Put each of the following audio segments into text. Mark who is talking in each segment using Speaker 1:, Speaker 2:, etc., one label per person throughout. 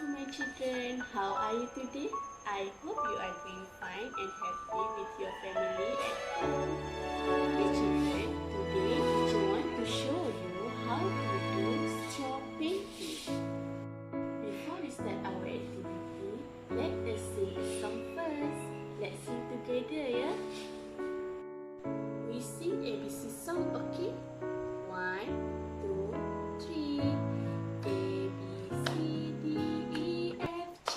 Speaker 1: my children. How are you today? I hope you are doing fine and happy with your family at home. Okay, children, today teacher want to show you how to do straw painting. Before we start our activity, let us sing a song first. Let's sing together, yeah? We sing ABC song, okay? 1, 2, 3. A, B, C, D, E, F, G,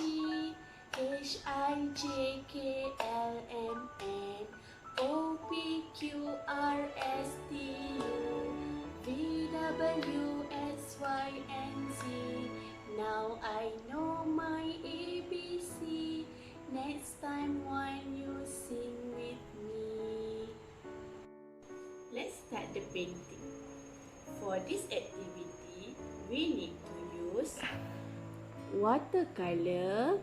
Speaker 1: H, I, J, K, L, M, N, O, P, Q, R, S, T, U, V, W, X, Y, and Z. Now I know my ABC. Next time when you sing with me. Let's start the painting. For this activity, we need to use watercolor,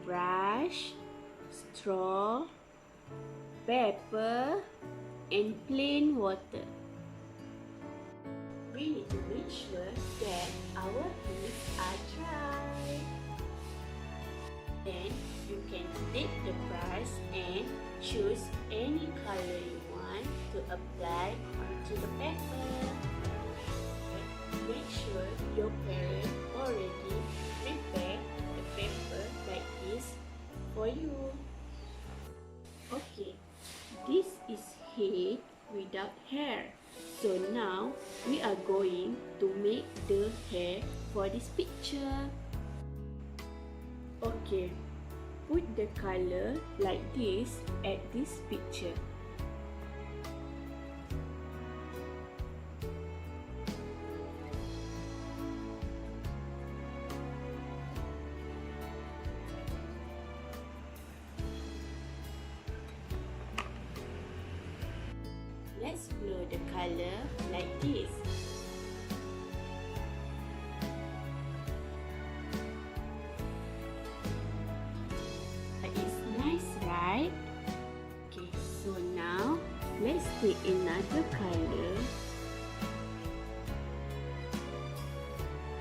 Speaker 1: brush, straw, paper, and plain water. We need to make sure that our hands are dry. Then you can take the brush and choose any color you want to apply onto the paper. Make sure your parents already prepared the paper like this for you. Okay, this is head without hair. So now we are going to make the hair for this picture. Okay, put the color like this at this picture. Let's blow the color like this. It's nice, right? Okay, so now let's take another color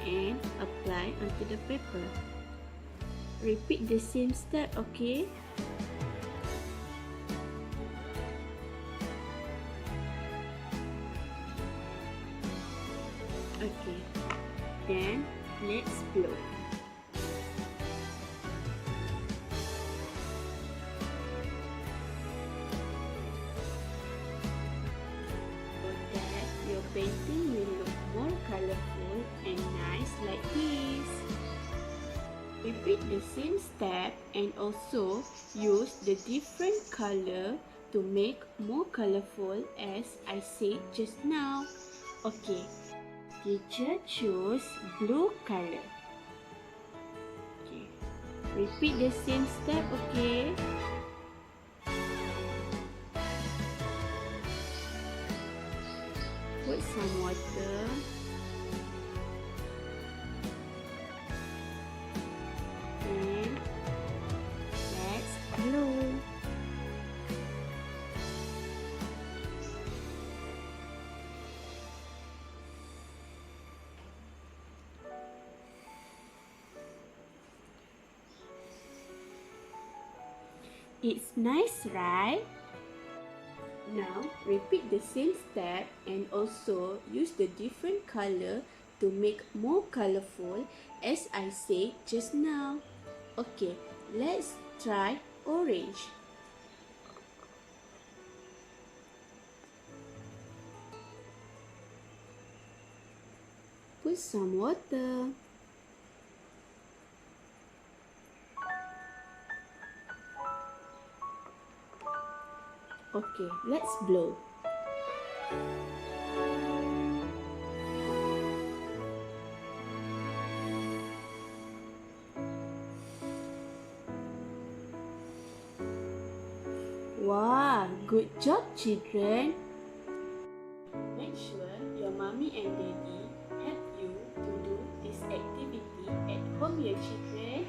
Speaker 1: and apply onto the paper. Repeat the same step, okay? Okay, then let's blow. So that your painting will look more colorful and nice like this. Repeat the same step and also use the different color to make more colorful as I said just now. Okay. Teacher choose blue color. Okay. Repeat the same step, okay? Put some water. And let's blow. It's nice, right? Now, repeat the same step and also use the different color to make more colorful as I said just now. Okay, let's try orange. Put some water. Okay, let's blow. Wow, good job, children. Make sure your mommy and daddy help you to do this activity at home, your children.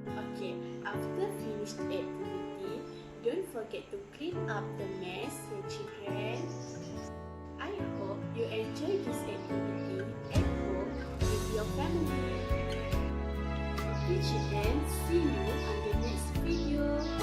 Speaker 1: Okay, after finished activity, don't forget to clean up the mess, your children. I hope you enjoy this activity at home with your family. Teacher and see you on the next video.